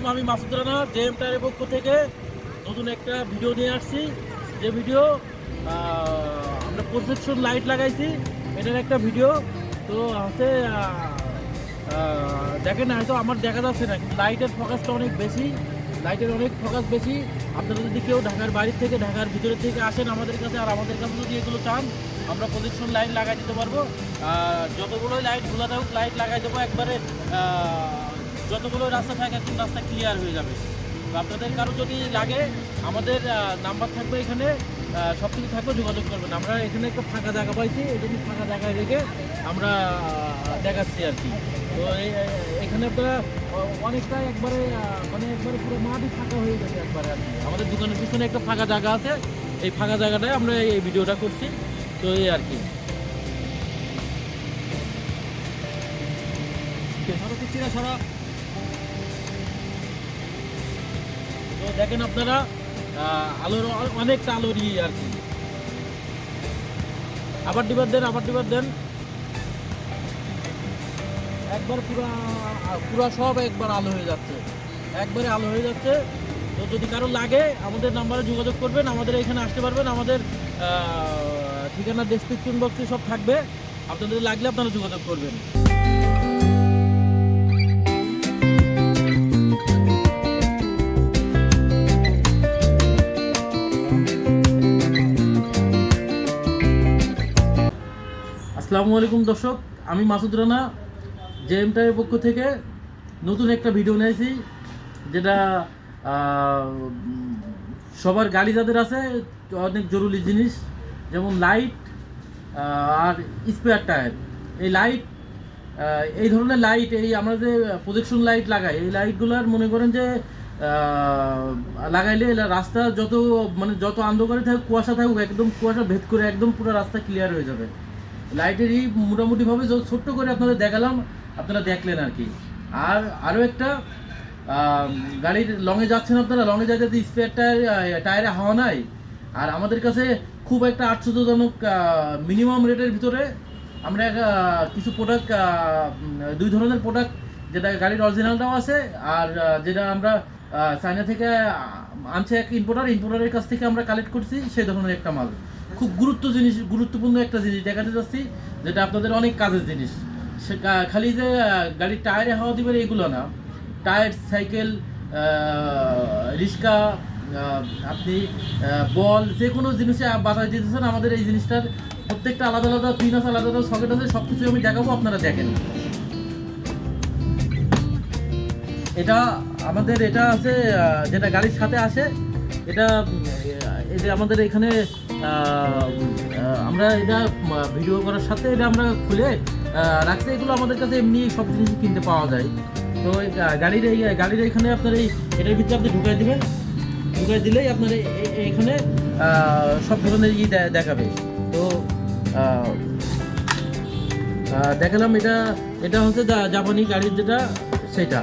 আলাইকুম, আমি মাসুদ রানা জেএম টায়ারের পক্ষ থেকে নতুন একটা ভিডিও নিয়ে আসছি। যে ভিডিও আমরা প্রজেকশন লাইট লাগাইছি, এটার একটা ভিডিও। তো আছে দেখেন, হয়তো আমার দেখা যাচ্ছে না, কিন্তু লাইটের ফোকাসটা অনেক বেশি, লাইটের অনেক ফোকাস বেশি। আপনারা যদি কেউ ঢাকার বাইরে থেকে, ঢাকার ভিতরে থেকে আসেন আমাদের কাছে, আর আমাদের কাছে যদি এগুলো চান, আমরা প্রজেকশন লাইট লাগাই দিতে পারবো। যতগুলোই লাইট খোলা থাকুক লাইট লাগাই দেবো একবারে। যতগুলো রাস্তা থাকে একদম রাস্তা ক্লিয়ার হয়ে যাবে। তো আপনাদের কারো যদি লাগে, আমাদের নাম্বার থাকবে এখানে, সব কিছু থাকবে, যোগাযোগ করবেন। আমরা এখানে একটা ফাঁকা জায়গা পাইছি, এই জন্য ফাঁকা জায়গায় রেখে আমরা দেখাচ্ছি আর কি। তো এখানে আপনারা অনেকটা একবারে মানে একবারে পুরো মাঠই ফাঁকা হয়ে গেছে একবারে আর কি। আমাদের দোকানের পিছনে একটা ফাঁকা জায়গা আছে, এই ফাঁকা জায়গাটায় আমরা এই ভিডিওটা করছি। তো এই আর কি। তো দেখেন আপনারা, আলোর অনেকটা আলোর আর কি। আবার ডিবার দেন একবার পুরা সব একবার আলো হয়ে যাচ্ছে, একবারে আলো হয়ে যাচ্ছে। তো যদি কারো লাগে আমাদের নাম্বারে যোগাযোগ করবেন, আমাদের এখানে আসতে পারবেন। আমাদের ঠিকানা ডেসক্রিপশন বক্সে সব থাকবে, আপনাদের লাগলে আপনারা যোগাযোগ করবেন। আসসালামু আলাইকুম দর্শক, আমি মাসুদ রানা জেএম টায়ারের পক্ষ থেকে নতুন একটা ভিডিও নিয়েছি, যেটা সবার গাড়ি যাদের আছে অনেক জরুরি জিনিস, যেমন লাইট আর স্পেয়ার টায়ার। এই লাইট, এই ধরনের লাইট, এই আমরা যে প্রজেকশন লাইট লাগাই, এই লাইটগুলোর মনে করেন যে লাগাইলে রাস্তা যত অন্ধকারে থাকুক, কুয়াশা থাকুক, একদম কুয়াশা ভেদ করে একদম পুরো রাস্তা ক্লিয়ার হয়ে যাবে। লাইটেরই মোটামুটিভাবে ছোট্ট করে আপনাদের দেখালাম, আপনারা দেখলেন আর কি। আর আরও একটা, গাড়ির লংয়ে যাচ্ছেন আপনারা, লংয়ে যাতে স্পেয়ার টায়ারে হাওয়া নাই। আর আমাদের কাছে খুব একটা আশ্চর্যজনক মিনিমাম রেটের ভিতরে আমরা কিছু প্রোডাক্ট, দুই ধরনের প্রোডাক্ট, যেটা গাড়ির অরিজিনালটাও আছে, আর যেটা আমরা চায়না থেকে আনছে এক ইম্পোর্টারের কাছ থেকে আমরা কালেক্ট করছি, সেই ধরনের একটা মাল। খুব গুরুত্বপূর্ণ একটা জিনিস দেখাতে যাচ্ছি, যেটা আপনাদের অনেক কাজের জিনিস। সে খালি যে গাড়ির টায়ারে হাওয়া দিবেন এগুলো না, টায়ার, সাইকেল, রিক্সা, আপনি বল, যে কোনো জিনিসে বাতাস দিতেছেন, আমাদের এই জিনিসটার প্রত্যেকটা আলাদা আলাদা পিন আছে, আলাদা আলাদা সকেট আছে, সব কিছু আমি দেখাবো, আপনারা দেখেন। এটা আমাদের এটা আছে, যেটা গাড়ির সাথে আসে, এটা এই যে আমাদের এখানে আমরা এটা ভিডিও করার সাথে এটা আমরা খুলে রাখছি। এগুলো আমাদের কাছে এমনি সব জিনিস কিনতে পাওয়া যায়। তো গাড়ির এখানে আপনার এটার ভিতরে আপনি ঢুকাই দিবেন, ঢুকাই দিলেই আপনার এখানে সব ধরনের দেখাবে। তো দেখালাম, এটা হচ্ছে জাপানি গাড়ির যেটা, সেটা।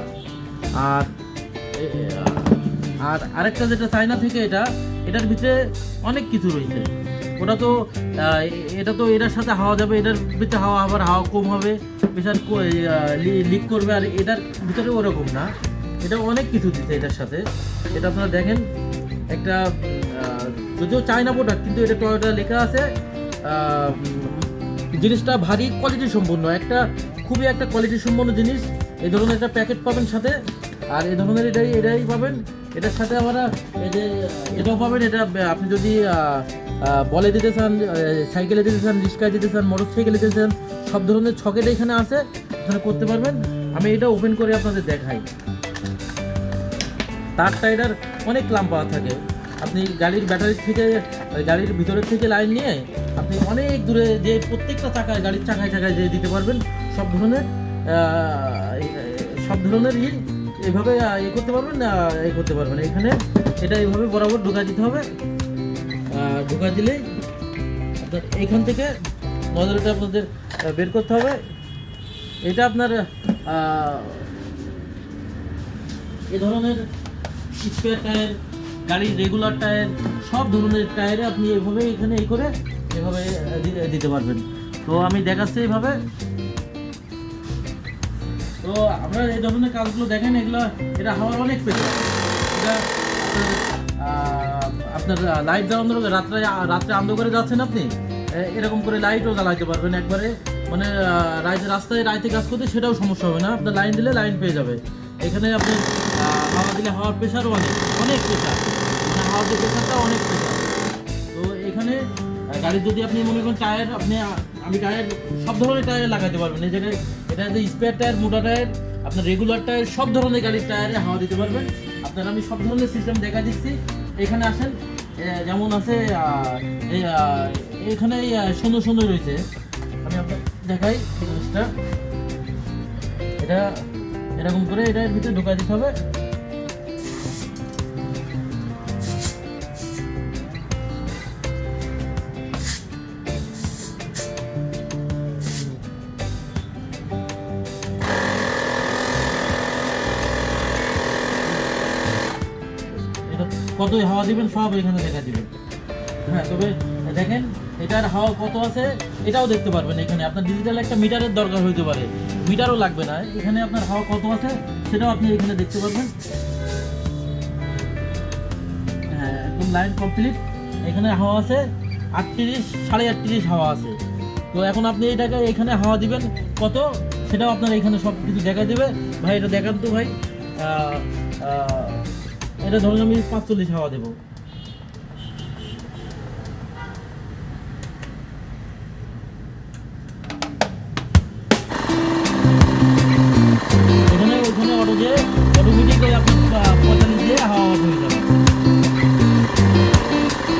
আর আরেকটা যেটা চায়না থেকে, এটার ভিতরে অনেক কিছু রয়েছে। এটা তো এটার সাথে হাওয়া যাবে, এটার ভিতরে আবার হাওয়া কম হবে, প্রেশার লিক করবে। আর এটার ভিতরে ওরকম না, এটা অনেক কিছু দিচ্ছে এটার সাথে। এটা আপনারা দেখেন, একটা যদিও চায়না প্রোডাক্ট, কিন্তু এটা টয়োটা লেখা আছে। জিনিসটা ভারী কোয়ালিটি সম্পন্ন, খুবই একটা কোয়ালিটি সম্পন্ন জিনিস। এই ধরনের একটা প্যাকেট পাবেন সাথে, আর এই ধরনের এটাই পাবেন। এটার সাথে আমরা এটাও পাবেন। এটা আপনি যদি বলে দিতে চান, সাইকেলে দিতে চান, রিক্সায় দিতে চান, মোটর সাইকেলে দিতে চান, সব ধরনের ছকেট এখানে আছে, এখানে করতে পারবেন। আমি এটা ওপেন করে আপনাদের দেখাই। তারটা এটার অনেক লম্বা থাকে, আপনি গাড়ির ব্যাটারির থেকে, গাড়ির ভিতরের থেকে লাইন নিয়ে আপনি অনেক দূরে যে প্রত্যেকটা চাকায়, গাড়ির চাকায় যে দিতে পারবেন। সব ধরনের এইভাবে করতে পারবেন। এখানে এটা এইভাবে বরাবর ঢোকা দিতে হবে। ঢোকা দিলেই আপনার এইখান থেকে নজরটা আপনাদের বের করতে হবে। এটা আপনার এ ধরনের স্পেয়ার টায়ার, গাড়ির রেগুলার টায়ার, সব ধরনের টায়ারে আপনি এভাবে এখানে এভাবে দিতে পারবেন। তো আমি দেখাচ্ছি এইভাবে। তো তো আপনারা এই ধরনের কাজগুলো দেখেন, এটা হাওয়ার অনেক প্রেশার। এটা আপনার লাইট জ্বালানোর রাত্রে অন্ধকারে যাচ্ছেন আপনি, এরকম করে লাইটও জ্বালাইতে পারবেন একবারে, মানে রাস্তায় রাইতে কাজ করতে সেটাও সমস্যা হবে না। আপনার লাইন দিলে লাইন পেয়ে যাবে। এখানে আপনি হাওয়া দিলে হাওয়ার প্রেশারও অনেক প্রেশার, মানে হাওয়ার যে প্রেশারটা অনেক প্রেশার। তো এখানে গাড়ির যদি আপনি মনে করেন টায়ার, আমি টায়ার সব ধরনের টায়ার লাগাতে পারবেন। এই জায়গায় এটা যে স্পেয়ার টায়ার, মোটা টায়ার, আপনার রেগুলার টায়ার, সব ধরনের গাড়ির টায়ারে হাওয়া দিতে পারবেন। আমি সব ধরনের সিস্টেম দেখা দিচ্ছি। এখানে আসেন, যেমন আছে এখানে সুন্দর সুন্দর রয়েছে, আমি আপনার দেখাই জিনিসটা। এটা এরকম করে এটার ভিতরে ঢোকা দিতে হবে। কতই হাওয়া দিবেন সব এখানে দেখা দিবেন। হ্যাঁ, তবে দেখেন এটার হাওয়া কত আছে এটাও দেখতে পারবেন। এখানে আপনার ডিজিটাল একটা মিটারের দরকার হইতে পারে, মিটারও লাগবে না। এখানে আপনার হাওয়া কত আছে সেটাও আপনি এখানে দেখতে পারবেন। হ্যাঁ, একদম লাইন কমপ্লিট। এখানে হাওয়া আছে 38, 38.5 হাওয়া আছে। তো এখন আপনি এটাকে এখানে হাওয়া দিবেন কত সেটাও আপনার এখানে সব কিছু দেখা দেবে। ভাই এটা দেখান তো ভাই। এটা ধরুন আমি 45 হাওয়া দেবো। ওখানে অটোমেটিক আপনি 45 দিয়ে হাওয়া অফ হয়ে যাবে।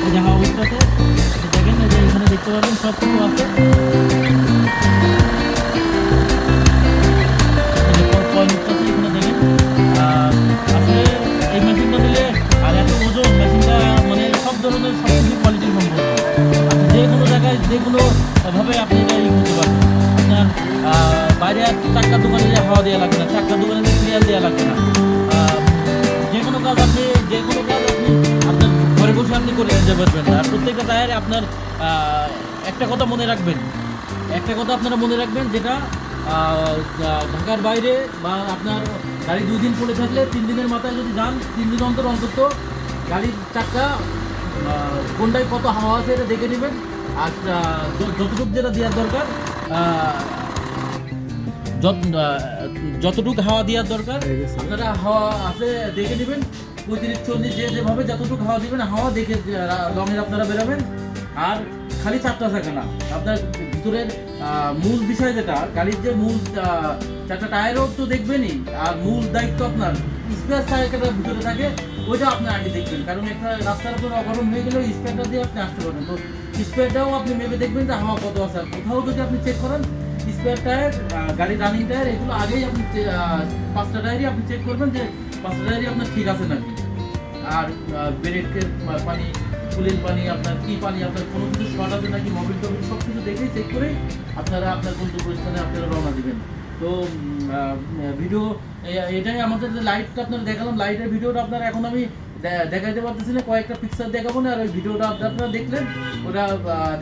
এই যে হাওয়া উঠতেছে, দেখেন এই যে এখানে দেখতে পাবেন সব কিছু আছে। এখানে দেখেন আসলে এই মেশিনটা দিলে আর এত ওজন মেশিনটা, মানে সব ধরনের সব কিছু কোয়ালিটি সম্পন্ন। আপনি যে কোনো জায়গায় যে কোনোভাবে আপনি এটা করতে পারবেন। আপনার বাইরে চাক্কার দোকানে যে হাওয়া দেওয়া লাগবে না, চাক্কার দোকানে যে সিরিয়াল দেওয়া লাগবে না। যে কোনো কাজ আপনি আপনার ঘরে বসে আপনি করে নিতে পারবেন। আর প্রত্যেকটা টায়ারে আপনার একটা কথা মনে রাখবেন, আপনারা মনে রাখবেন, যেটা ঢাকার বাইরে বা আপনার গাড়ি 2 দিন পড়ে থাকলে 3 দিনের মাথায় যদি যান, 3 দিন অন্তত গাড়ির চাক্কা কোনটায় কত হাওয়া আছে এটা দেখে নেবেন। আর যতটুকু যেটা দেওয়ার দরকার, যতটুকু হাওয়া দেওয়ার দরকার আপনারা হাওয়া আছে দেখে নেবেন। 35, 40 যেভাবে যতটুকু হাওয়া দিবেন, হাওয়া দেখে রঙের আপনারা বেরোবেন। আর খালি 4টা চাকা না, আপনার ভিতরের মূল বিষয় যেটা গাড়ির যে মূল 4টা টায়ারও তো দেখবেনই। আর মূল দায়িত্ব আপনার স্পেয়ার টায়ারটা ভিতরে থাকে, ওইটা আপনার আগে দেখবেন। কারণ একটা রাস্তার উপর অগরম হয়ে গেলেও স্পেয়ারটা দিয়ে আপনি আসতে পারবেন। তো স্পেয়ারটাও আপনি মেপে দেখবেন যে হাওয়া কত আছে। কোথাও যদি আপনি চেক করেন স্পেয়ার টায়ার, গাড়ির রানিং টায়ার, এগুলো আগেই আপনি 5টা টায়ারই আপনি চেক করবেন যে 5টা টায়ারই আপনার ঠিক আছে নাকি। আর ব্রেকের পানি, ফুলের পানি, আপনার কি পানি, আপনার কোনো কিছু শর্ট আছে নাকি, মোবিল টোবিল সব কিছু দেখেই চেক করে আপনারা আপনার গন্তব্যস্থানে আপনারা রওনা দিবেন। তো ভিডিও এটাই আমাদের যে লাইটটা আপনারা দেখালাম, লাইটের ভিডিওটা আপনারা এখন আমি দেখাইতে পারতেছি না, কয়েকটা পিকচার দেখাবো না। আর ওই ভিডিওটা আপনারা দেখলেন, ওটা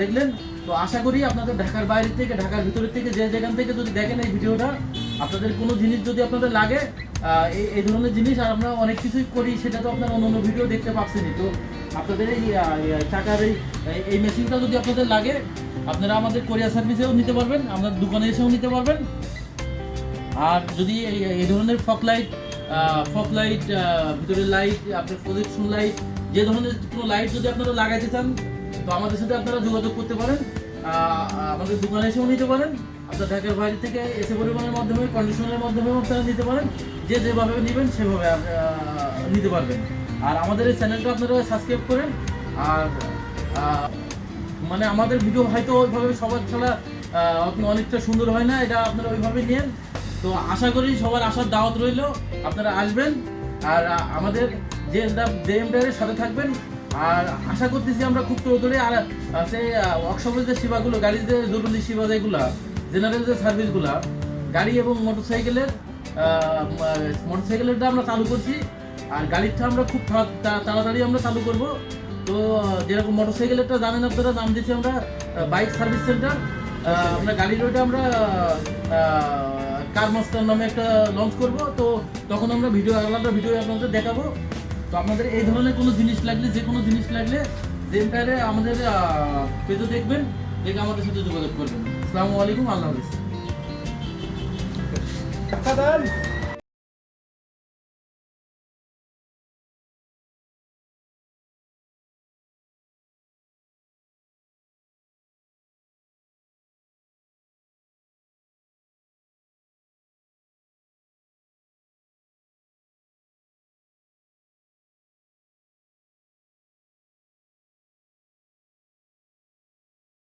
দেখলেন। তো আশা করি আপনাদের ঢাকার বাইরে থেকে, ঢাকার ভিতরের থেকে, যে যেখান থেকে যদি দেখেন এই ভিডিওটা, আপনাদের কোনো জিনিস যদি আপনাদের লাগে, এই ধরনের জিনিস, আর আমরা অনেক কিছুই করি, সেটা তো আপনারা অন্য ভিডিও দেখতে পাচ্ছেনই। তো আপনাদের এই চাকার এই মেশিনটা যদি আপনাদের লাগে, আপনারা আমাদের কোরিয়ার সার্ভিসেও নিতে পারবেন, আমাদের দোকানে এসেও নিতে পারবেন। আর যদি এই ধরনের ফগ লাইট, ভিতরের লাইট, আপনার প্রজেকশন লাইট, যে ধরনের কোনো লাইট যদি আপনারা লাগাইতে চান, তো আমাদের সাথে আপনারা যোগাযোগ করতে পারেন। আমাদের দোকানে এসেও নিতে পারেন, আপনার ঢাকার বাইরে থেকে এসে পরিমাণের মাধ্যমে, কন্ডিশনের মাধ্যমেও আপনারা নিতে পারেন। যেভাবে নেবেন সেভাবে নিতে পারবেন। আর আমাদের এই চ্যানেলটা আপনারা সাবস্ক্রাইব করেন। আর মানে আমাদের ভিডিও হয়তো ওইভাবে সবার ছাড়া অনেকটা সুন্দর হয় না, এটা আপনারা ওইভাবে নেন। তো আশা করি সবার আসার দাওয়াত রইল, আপনারা আসবেন আর আমাদের জেএমটারের সাথে থাকবেন। আর আশা করতেছি আমরা খুব তাড়াতাড়ি আর সেই ওয়ার্কশপের যে সেবাগুলো, গাড়ির যে জরুরি সেবা যেগুলো, জেনারেল যে সার্ভিসগুলো, গাড়ি এবং মোটরসাইকেলেরটা আমরা চালু করছি। আর গাড়িরটা আমরা খুব তাড়াতাড়ি আমরা চালু করব। তো যেরকম মোটরসাইকেলেরটা জানেন আপনারা, নাম দিয়েছি আমরা বাইক সার্ভিস সেন্টার। আমরা গাড়ির ওইটা আমরা কার মাস্টার নামে একটা লঞ্চ করব, তো তখন আমরা আলাদা ভিডিও আপনাদের দেখাবো। তো আপনাদের এই ধরনের কোনো জিনিস লাগলে, যে কোনো জিনিস লাগলে টায়ারে আমাদের পেজে দেখবেন, দেখে আমাদের সাথে যোগাযোগ করবেন। আসসালামু আলাইকুম, আল্লাহ হাফেজ।